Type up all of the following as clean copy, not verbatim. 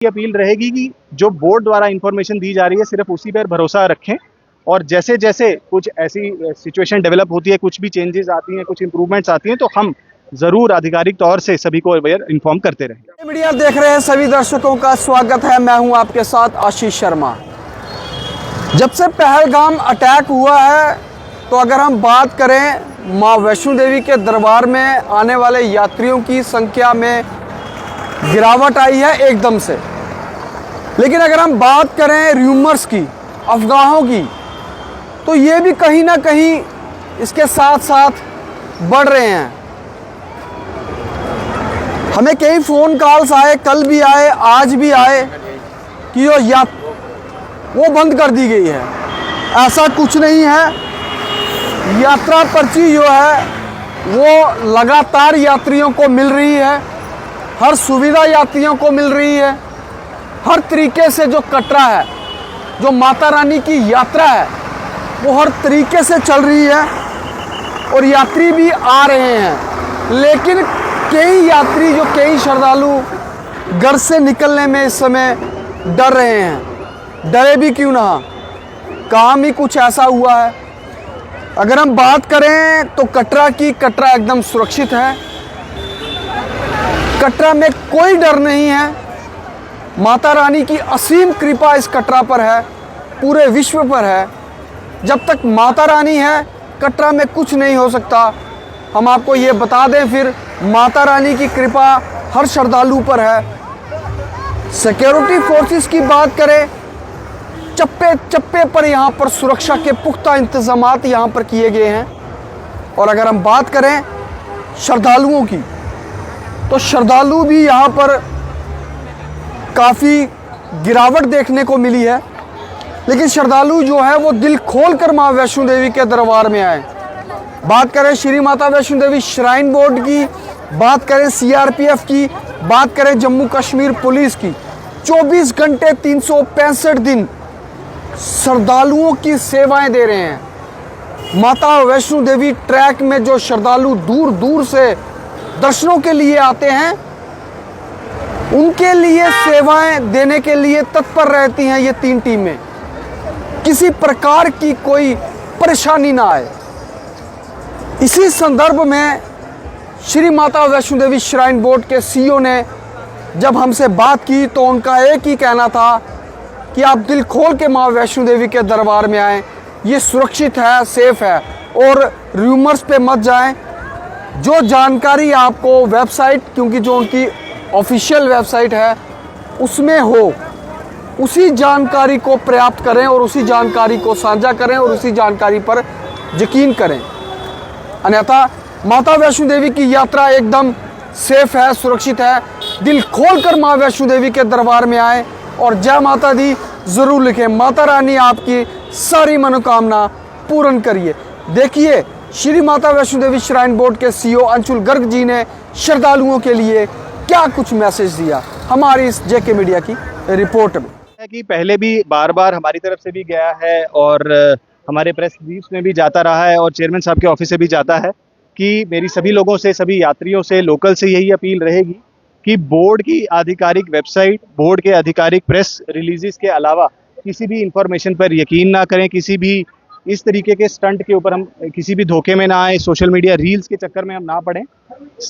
Appeal रहेगी कि जो बोर्ड द्वारा इंफॉर्मेशन दी जा रही है सिर्फ उसी पर भरोसा रखें, और जैसे जैसे कुछ ऐसी सिचुएशन डेवलप होती है, कुछ भी चेंजेस आती हैं, कुछ इंप्रूवमेंट्स आती हैं, तो हम जरूर आधिकारिक तौर से सभी को अवेयर इन्फॉर्म करते रहेंगे। मीडिया देख रहे हैं सभी दर्शकों का स्वागत है। मैं हूं आपके साथ आशीष शर्मा। जब से पहलगाम अटैक हुआ है, तो अगर हम बात करें मां वैष्णो देवी के दरबार में आने वाले यात्रियों की संख्या में गिरावट आई है एकदम से। लेकिन अगर हम बात करें र्यूमर्स की, अफवाहों की, तो ये भी कहीं ना कहीं इसके साथ साथ बढ़ रहे हैं। हमें कई फ़ोन कॉल्स आए, कल भी आए, आज भी आए कि वो बंद कर दी गई है। ऐसा कुछ नहीं है। यात्रा पर्ची जो है वो लगातार यात्रियों को मिल रही है, हर सुविधा यात्रियों को मिल रही है। हर तरीके से जो कटरा है, जो माता रानी की यात्रा है, वो हर तरीके से चल रही है और यात्री भी आ रहे हैं। लेकिन कई श्रद्धालु घर से निकलने में इस समय डर रहे हैं। डरे भी क्यों ना, काम ही कुछ ऐसा हुआ है। अगर हम बात करें तो कटरा एकदम सुरक्षित है। कटरा में कोई डर नहीं है। माता रानी की असीम कृपा इस कटरा पर है, पूरे विश्व पर है। जब तक माता रानी है, कटरा में कुछ नहीं हो सकता। हम आपको ये बता दें, फिर माता रानी की कृपा हर श्रद्धालु पर है। सिक्योरिटी फोर्सेस की बात करें, चप्पे चप्पे पर यहाँ पर सुरक्षा के पुख्ता इंतजामात यहाँ पर किए गए हैं। और अगर हम बात करें श्रद्धालुओं की, तो श्रद्धालु भी यहाँ पर काफ़ी गिरावट देखने को मिली है। लेकिन श्रद्धालु जो है वो दिल खोल कर माँ वैष्णो देवी के दरबार में आए। बात करें श्री माता वैष्णो देवी श्राइन बोर्ड की, बात करें सीआरपीएफ की, बात करें जम्मू कश्मीर पुलिस की, 24 घंटे 365 दिन श्रद्धालुओं की सेवाएं दे रहे हैं। माता वैष्णो देवी ट्रैक में जो श्रद्धालु दूर दूर से दर्शनों के लिए आते हैं, उनके लिए सेवाएं देने के लिए तत्पर रहती हैं ये 3 टीमें। किसी प्रकार की कोई परेशानी ना आए। इसी संदर्भ में श्री माता वैष्णो देवी श्राइन बोर्ड के सीईओ ने जब हमसे बात की, तो उनका एक ही कहना था कि आप दिल खोल के माँ वैष्णो देवी के दरबार में आएँ, ये सुरक्षित है, सेफ है, और र्यूमर्स पे मत जाएं। जो जानकारी आपको वेबसाइट, क्योंकि जो उनकी ऑफिशियल वेबसाइट है उसमें हो, उसी जानकारी को प्राप्त करें और उसी जानकारी को साझा करें और उसी जानकारी पर यकीन करें। अन्यथा माता वैष्णो देवी की यात्रा एकदम सेफ है, सुरक्षित है। दिल खोलकर माँ वैष्णो देवी के दरबार में आए और जय माता दी ज़रूर लिखें। माता रानी आपकी सारी मनोकामना पूर्ण करिए। देखिए, श्री माता वैष्णो देवी श्राइन बोर्ड के सीईओ अंशुल गर्ग जी ने श्रद्धालुओं के लिए क्या कुछ मैसेज दिया, हमारी इस जेके मीडिया की रिपोर्ट में। कि पहले भी बार बार हमारी तरफ से भी गया है और हमारे प्रेस रिलीज में भी जाता रहा है और चेयरमैन साहब के ऑफिस से भी जाता है कि मेरी सभी लोगों से, सभी यात्रियों से, लोकल से यही अपील रहेगी कि बोर्ड की आधिकारिक वेबसाइट, बोर्ड के आधिकारिक प्रेस रिलीजेस के अलावा किसी भी इंफॉर्मेशन पर यकीन ना करें। किसी भी इस तरीके के स्टंट के ऊपर हम किसी भी धोखे में ना आए, सोशल मीडिया रील्स के चक्कर में हम ना पड़ें।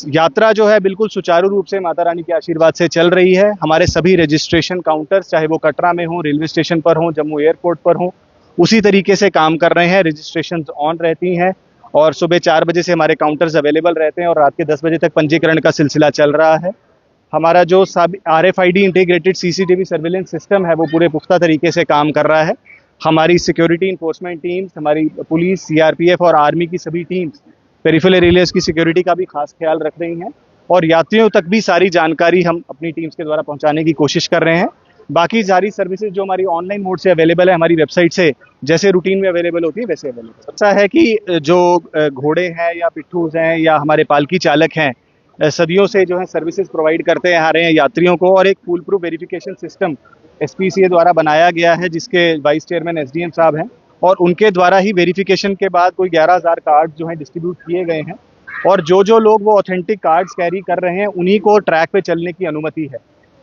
यात्रा जो है बिल्कुल सुचारू रूप से माता रानी के आशीर्वाद से चल रही है। हमारे सभी रजिस्ट्रेशन काउंटर्स, चाहे वो कटरा में हो, रेलवे स्टेशन पर हो, जम्मू एयरपोर्ट पर हो, उसी तरीके से काम कर रहे हैं। रजिस्ट्रेशन ऑन रहती हैं और सुबह 4 बजे से हमारे काउंटर्स अवेलेबल रहते हैं और रात के 10 बजे तक पंजीकरण का सिलसिला चल रहा है। हमारा जो RFID integrated CCTV surveillance system है वो पूरे पुख्ता तरीके से काम कर रहा है। हमारी सिक्योरिटी इन्फोर्समेंट टीम्स, हमारी पुलिस, CRPF और आर्मी की सभी टीम्स पेरिफेरल एरियाज की सिक्योरिटी का भी खास ख्याल रख रही हैं और यात्रियों तक भी सारी जानकारी हम अपनी टीम्स के द्वारा पहुंचाने की कोशिश कर रहे हैं। बाकी सारी सर्विसेज जो हमारी ऑनलाइन मोड से अवेलेबल है, हमारी वेबसाइट से जैसे रूटीन में अवेलेबल होती है वैसे अवेलेबल। ऐसा है कि जो घोड़े हैं या पिट्ठूस हैं या हमारे पालकी चालक हैं, सदियों से जो है सर्विसेज प्रोवाइड करते आ रहे हैं यात्रियों को, और एक full proof verification system SPCA द्वारा बनाया गया है जिसके वाइस चेयरमैन SDM साहब हैं और उनके द्वारा ही वेरिफिकेशन के बाद कोई 11,000 कार्ड जो हैं डिस्ट्रीब्यूट किए गए हैं और जो लोग वो ऑथेंटिक कार्ड्स कैरी कर रहे हैं उन्हीं को ट्रैक पे चलने की अनुमति है।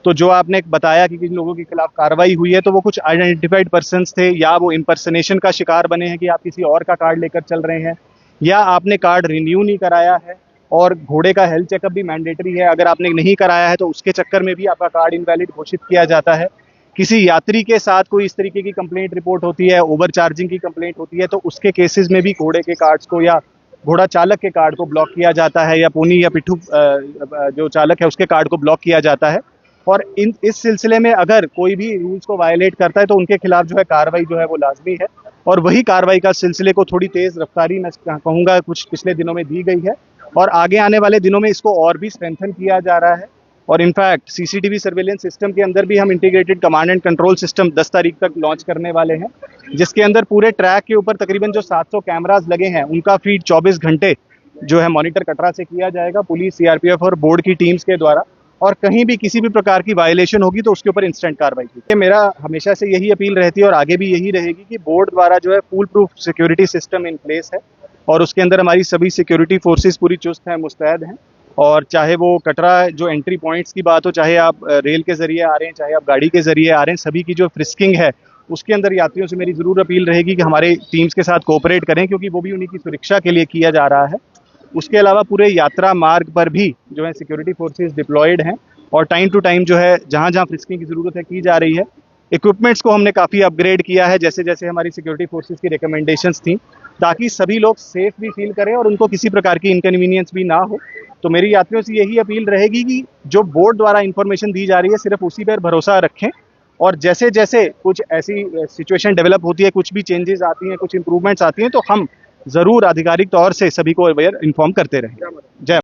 तो जो आपने बताया कि किन लोगों के खिलाफ कार्रवाई हुई है, तो वो कुछ आइडेंटिफाइड पर्सन्स थे, या वो इम्पर्सनेशन का शिकार बने हैं कि आप किसी और का कार्ड लेकर चल रहे हैं, या आपने कार्ड रिन्यू नहीं कराया है। और घोड़े का हेल्थ चेकअप भी मैंडेटरी है, अगर आपने नहीं कराया है तो उसके चक्कर में भी आपका कार्ड इनवैलिड घोषित किया जाता है। किसी यात्री के साथ कोई इस तरीके की कंप्लेंट रिपोर्ट होती है, ओवर चार्जिंग की कंप्लेंट होती है, तो उसके केसेस में भी घोड़े के कार्ड्स को या घोड़ा चालक के कार्ड को ब्लॉक किया जाता है, या पोनी या पिट्ठू जो चालक है उसके कार्ड को ब्लॉक किया जाता है। और इस सिलसिले में अगर कोई भी रूल्स को वायलेट करता है तो उनके खिलाफ जो है कार्रवाई जो है वो लाजमी है। और वही कार्रवाई का सिलसिले को थोड़ी तेज रफ्तारी मैं कहूँगा कुछ पिछले दिनों में दी गई है, और आगे आने वाले दिनों में इसको और भी स्ट्रेंथन किया जा रहा है। और इनफैक्ट सीसीटीवी सर्वेलेंस सिस्टम के अंदर भी हम integrated command and control system 10 तारीख तक लॉन्च करने वाले हैं, जिसके अंदर पूरे ट्रैक के ऊपर तकरीबन जो 700 कैमराज लगे हैं उनका फीड 24 घंटे जो है मॉनिटर कटरा से किया जाएगा, पुलिस, सीआरपीएफ और बोर्ड की टीम्स के द्वारा। और कहीं भी किसी भी प्रकार की वायलेशन होगी तो उसके ऊपर इंस्टेंट कार्रवाई की। मेरा हमेशा से यही अपील रहती है और आगे भी यही रहेगी कि बोर्ड द्वारा जो है full proof security system in place है, और उसके अंदर हमारी सभी सिक्योरिटी फोर्सेस पूरी चुस्त हैं, मुस्तैद हैं। और चाहे वो कटरा जो एंट्री पॉइंट्स की बात हो, चाहे आप रेल के जरिए आ रहे हैं, चाहे आप गाड़ी के जरिए आ रहे हैं, सभी की जो फ्रिस्किंग है उसके अंदर यात्रियों से मेरी ज़रूर अपील रहेगी कि हमारे टीम्स के साथ कोऑपरेट करें, क्योंकि वो भी उन्हीं की सुरक्षा के लिए किया जा रहा है। उसके अलावा पूरे यात्रा मार्ग पर भी जो है सिक्योरिटी फोर्सेस डिप्लॉयड हैं, और टाइम टू टाइम जो है जहाँ जहाँ फ्रिस्किंग की ज़रूरत है की जा रही है। इक्विपमेंट्स को हमने काफ़ी अपग्रेड किया है, जैसे जैसे हमारी सिक्योरिटी फोर्सेस की रिकमेंडेशंस थी, ताकि सभी लोग सेफ भी फील करें और उनको किसी प्रकार की इनकन्वीनियंस भी ना हो। तो मेरी यात्रियों से यही अपील रहेगी कि जो बोर्ड द्वारा इंफॉर्मेशन दी जा रही है सिर्फ उसी पर भरोसा रखें, और जैसे जैसे कुछ ऐसी सिचुएशन डेवलप होती है, कुछ भी चेंजेस आती हैं, कुछ इंप्रूवमेंट्स आती हैं, तो हम ज़रूर आधिकारिक तौर से सभी को अवेयर इन्फॉर्म करते रहें। जय